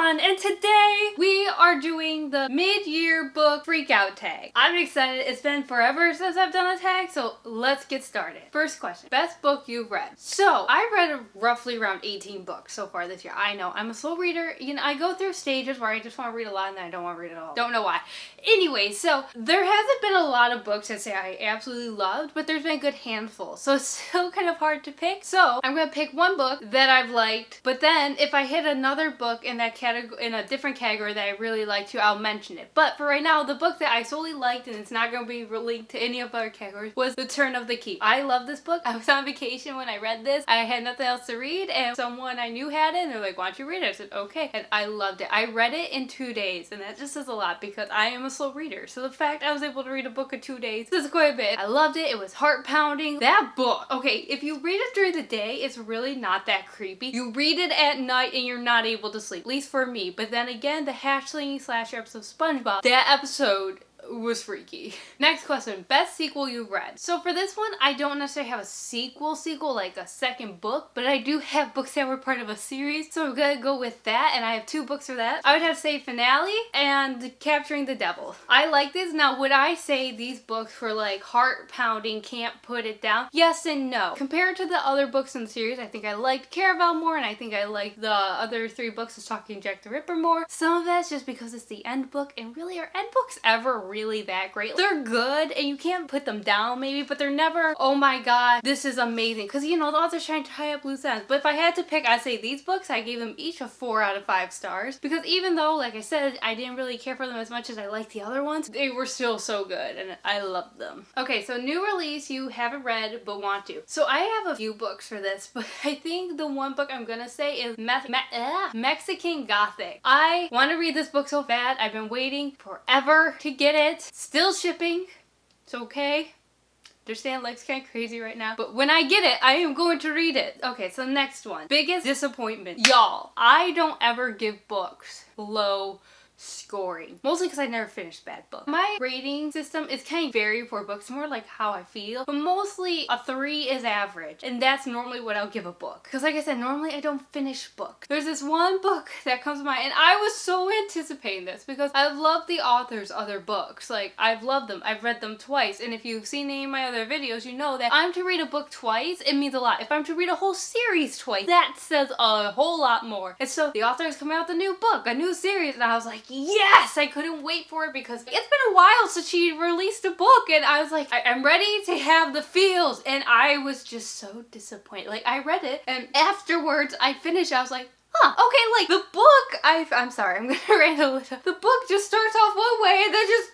everyone, and today we are doing the mid-year book Freakout tag. I'm excited. It's been forever since I've done a tag, so let's get started. First question, best book you've read. So I read roughly around 18 books so far this year. I know, I'm a slow reader. You know, I go through stages where I just want to read a lot and then I don't want to read it all. Don't know why. Anyway, so there hasn't been a lot of books that say I absolutely loved, but there's been a good handful. So it's still kind of hard to pick. So I'm going to pick one book that I've liked, but then if I hit another book in that category, in a different category that I really like too, I'll mention it. But for right now, the book that I solely liked, and it's not going to be linked to any of other categories, was The Turn of the Key. I love this book. I was on vacation when I read this. I had nothing else to read, and someone I knew had it, and they're like, why don't you read it? I said, okay. And I loved it. I read it in 2 days, and that just says a lot because I am a slow reader. So the fact I was able to read a book in 2 days says quite a bit. I loved it. It was heart-pounding. That book, okay, if you read it during the day, it's really not that creepy. You read it at night and you're not able to sleep, at least for me. But then again, the hatchling slasher episode of SpongeBob, that episode was freaky. Next question, best sequel you've read. So for this one, I don't necessarily have a sequel like a second book, but I do have books that were part of a series, so I'm gonna go with that, and I have 2 books for that. I would have to say Finale and Capturing the Devil. I like this. Now, would I say these books were like heart-pounding, can't put it down? Yes and no. Compared to the other books in the series, I think I liked Caraval more, and I think I liked the other 3 books of Stalking Jack the Ripper more. Some of that's just because it's the end book, and really, are end books ever really that great? They're good and you can't put them down maybe, but they're never, oh my god, this is amazing, because you know the author's trying to tie up loose ends. But if I had to pick, I'd say these books, I gave them each a 4 out of 5 stars, because even though, like I said, I didn't really care for them as much as I liked the other ones, they were still so good and I loved them. Okay, so new release you haven't read but want to. So I have a few books for this, but I think the one book I'm gonna say is Mexican Gothic. I want to read this book so bad. I've been waiting forever to get it. Still shipping. It's okay. Understand life's kind of crazy right now, but when I get it, I am going to read it. Okay, so next one. Biggest disappointment. Y'all, I don't ever give books low scoring, mostly because I never finished bad books. My rating system is kind of varied for books, more like how I feel, but mostly a 3 is average, and that's normally what I'll give a book, because like I said, normally I don't finish books. There's this one book that comes to mind, and I was so anticipating this because I've loved the author's other books. Like, I've loved them. I've read them twice, and if you've seen any of my other videos, you know that I'm to read a book twice, it means a lot. If I'm to read a whole series twice, that says a whole lot more. And so the author is coming out with a new book, a new series, and I was like, yes! I couldn't wait for it because it's been a while since she released a book, and I was like, I'm ready to have the feels, and I was just so disappointed. Like, I read it, and afterwards I finished, I was like, huh, okay, like, the book, I'm sorry, I'm gonna rant a little. The book just starts off one way and then just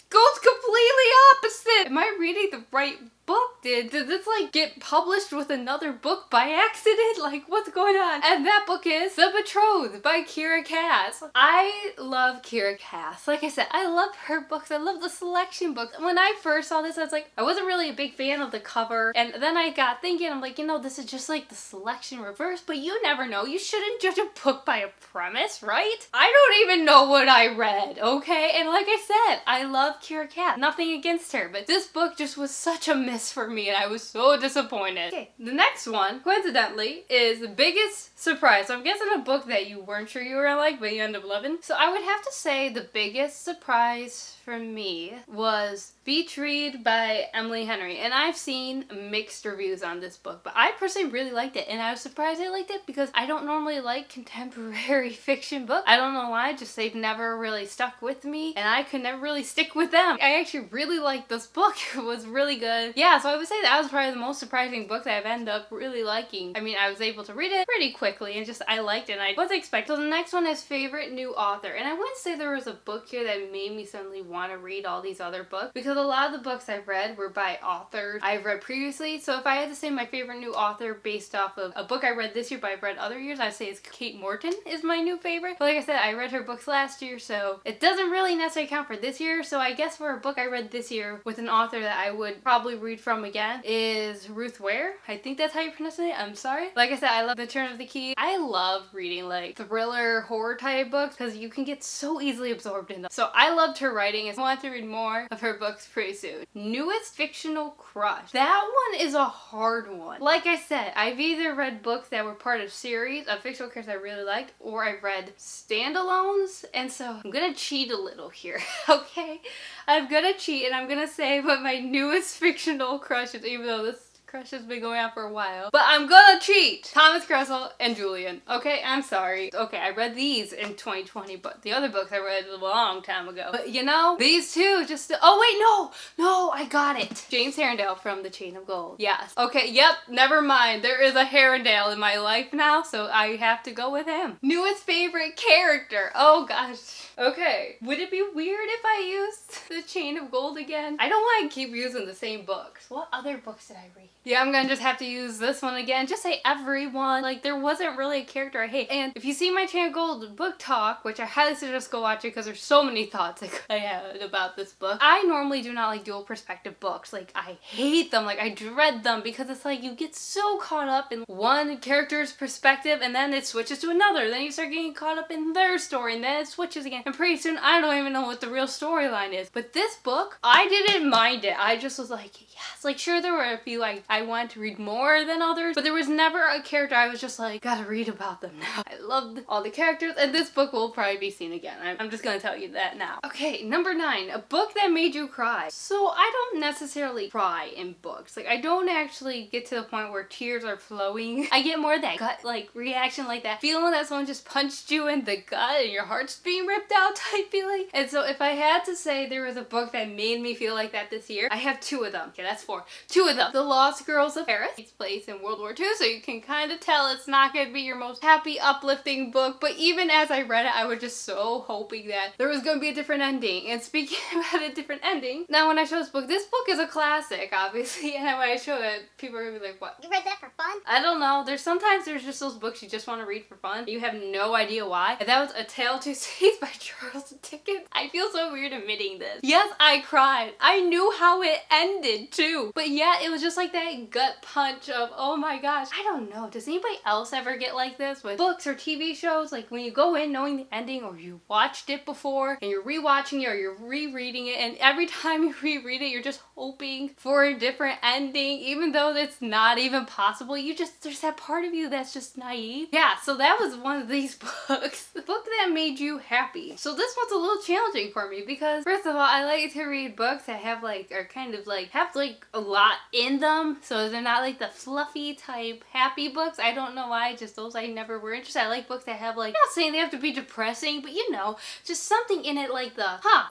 goes completely opposite. Am I reading the right book? Did this like get published with another book by accident? Like, what's going on? And that book is The Betrothed by Kira Cass. I love Kira Cass. Like I said, I love her books. I love the selection books. When I first saw this, I was like, I wasn't really a big fan of the cover, and then I got thinking, I'm like, you know, this is just like the selection reverse, but you never know. You shouldn't judge a book by a premise, right? I don't even know what I read, okay? And like I said, I love Kira Cass. Nothing against her, but this book just was such a miss for me, and I was so disappointed. Okay, the next one, coincidentally, is The Biggest Surprise. So I'm guessing a book that you weren't sure you were gonna like, but you end up loving. So I would have to say the biggest surprise for me was Beach Read by Emily Henry, and I've seen mixed reviews on this book, but I personally really liked it, and I was surprised I liked it because I don't normally like contemporary fiction books. I don't know why, just they've never really stuck with me, and I could never really stick with them. I actually really liked this book. It was really good. Yeah, so I would say that was probably the most surprising book that I've ended up really liking. I mean, I was able to read it pretty quickly, and just I liked it, and I wasn't expecting. So the next one is favorite new author, and I wouldn't say there was a book here that made me suddenly want to read all these other books, because a lot of the books I've read were by authors I've read previously. So if I had to say my favorite new author based off of a book I read this year but I've read other years, I'd say it's Kate Morton is my new favorite. But like I said, I read her books last year, so it doesn't really necessarily count for this year. So I guess for a book I read this year with an author that I would probably read read from again is Ruth Ware. I think that's how you pronounce it. I'm sorry. Like I said, I love The Turn of the Key. I love reading like thriller, horror type books because you can get so easily absorbed in them. So I loved her writing and I want to read more of her books pretty soon. Newest fictional crush. That one is a hard one. Like I said, I've either read books that were part of series of fictional characters I really liked, or I've read standalones, and so I'm gonna cheat a little here, okay? I'm gonna cheat and I'm gonna say what my newest fictional crush is, even though this crush has been going on for a while. But I'm gonna cheat! Thomas Kressel and Julian. Okay, I'm sorry. Okay, I read these in 2020, but the other books I read a long time ago. But you know, these two just... Oh wait, no, I got it. James Herondale from The Chain of Gold. Yes. Okay, yep, never mind. There is a Herondale in my life now, so I have to go with him. Newest favorite character. Oh gosh. Okay, would it be weird if I used The Chain of Gold again? I don't want to keep using the same books. What other books did I read? Yeah, I'm gonna just have to use this one again. Just say everyone. Like, there wasn't really a character I hate. And if you see my Chain of Gold book talk, which I highly suggest go watch it because there's so many thoughts I had about this book. I normally do not like dual perspective books. Like, I hate them. Like, I dread them because it's like you get so caught up in one character's perspective and then it switches to another. Then you start getting caught up in their story and then it switches again. And pretty soon I don't even know what the real storyline is. But this book, I didn't mind it. I just was like, yes. Like, sure, there were a few like I wanted to read more than others, but there was never a character I was just like, gotta read about them now. I loved all the characters, and this book will probably be seen again. I'm just gonna tell you that now. Okay, number 9, a book that made you cry. So I don't necessarily cry in books. Like, I don't actually get to the point where tears are flowing. I get more of that gut like reaction, like that feeling that someone just punched you in the gut and your heart's being ripped out type feeling. And so if I had to say there was a book that made me feel like that this year, I have 2 of them. Okay, that's 4. 2 of them. The Lost Girls of Paris. Takes place in World War II, so you can kind of tell it's not going to be your most happy, uplifting book. But even as I read it, I was just so hoping that there was going to be a different ending. And speaking about a different ending, now when I show this book is a classic, obviously, and when I show it, people are going to be like, what? You read that for fun? I don't know. Sometimes there's just those books you just want to read for fun. You have no idea why. And that was A Tale of Two Cities by Charles Dickens. I feel so weird admitting this. Yes, I cried. I knew how it ended too. But yet it was just like that gut punch of, oh my gosh. I don't know. Does anybody else ever get like this with books or TV shows? Like when you go in knowing the ending, or you watched it before and you're rewatching it or you're rereading it, and every time you reread it, you're just hoping for a different ending, even though it's not even possible. There's that part of you that's just naive. Yeah, so that was one of these books. The book that made you happy. So this one's a little challenging for me because, first of all, I like to read books that have a lot in them, so they're not like the fluffy type happy books. I don't know why, just those I never were interested. I like books that have like, I'm not saying they have to be depressing, but you know, just something in it like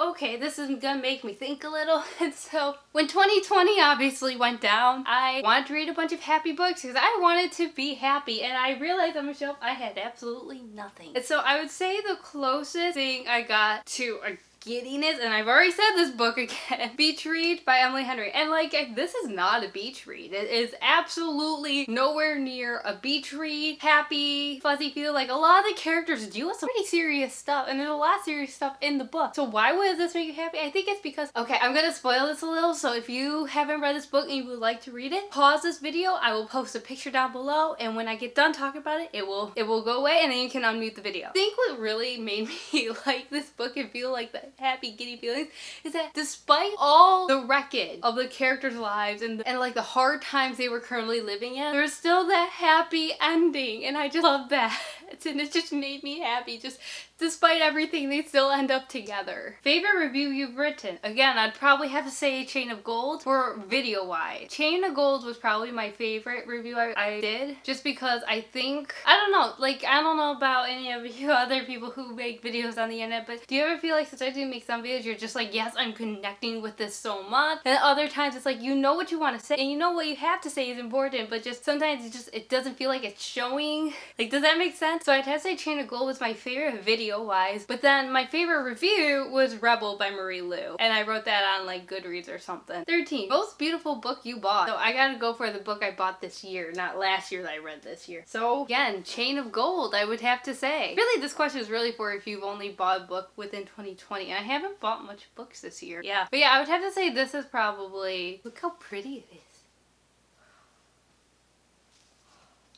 okay, this is gonna make me think a little. And so when 2020 obviously went down, I wanted to read a bunch of happy books because I wanted to be happy, and I realized on my shelf I had absolutely nothing. And so I would say the closest thing I got to a giddiness, and I've already said this book again, Beach Read by Emily Henry. And like, this is not a beach read. It is absolutely nowhere near a beach read. Happy, fuzzy feel. Like, a lot of the characters deal with some pretty serious stuff, and there's a lot of serious stuff in the book. So why would this make you happy? I think it's because, okay, I'm gonna spoil this a little, so if you haven't read this book and you would like to read it, pause this video. I will post a picture down below, and when I get done talking about it, it will go away, and then you can unmute the video. I think what really made me like this book and feel like that happy giddy feelings is that despite all the wreckage of the characters' lives and like the hard times they were currently living in, there's still that happy ending, and I just love that. And it just made me happy. Just despite everything, they still end up together. Favorite review you've written? Again, I'd probably have to say Chain of Gold for video-wise. Chain of Gold was probably my favorite review I did, just because I think, I don't know about any of you other people who make videos on the internet, but do you ever feel like sometimes you make some videos, you're just like, yes, I'm connecting with this so much, and other times it's like, you know what you want to say, and you know what you have to say is important, but just sometimes it doesn't feel like it's showing. Like, does that make sense? So I'd have to say Chain of Gold was my favorite video-wise, but then my favorite review was Rebel by Marie Lu, and I wrote that on like Goodreads or something. 13. Most beautiful book you bought. So I gotta go for the book I bought this year, not last year that I read this year. So again, Chain of Gold, I would have to say. Really, this question is really for if you've only bought a book within 2020, and I haven't bought much books this year. Yeah, but yeah, I would have to say this is probably, look how pretty it is.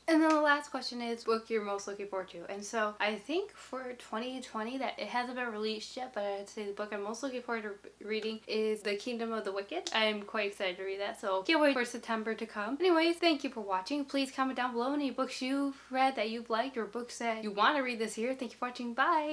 And then the last question is book you're most looking forward to. And so I think for 2020 that it hasn't been released yet, but I'd say the book I'm most looking forward to reading is The Kingdom of the Wicked. I'm quite excited to read that, so can't wait for September to come. Anyways, thank you for watching. Please comment down below any books you've read that you've liked or books that you want to read this year. Thank you for watching. Bye!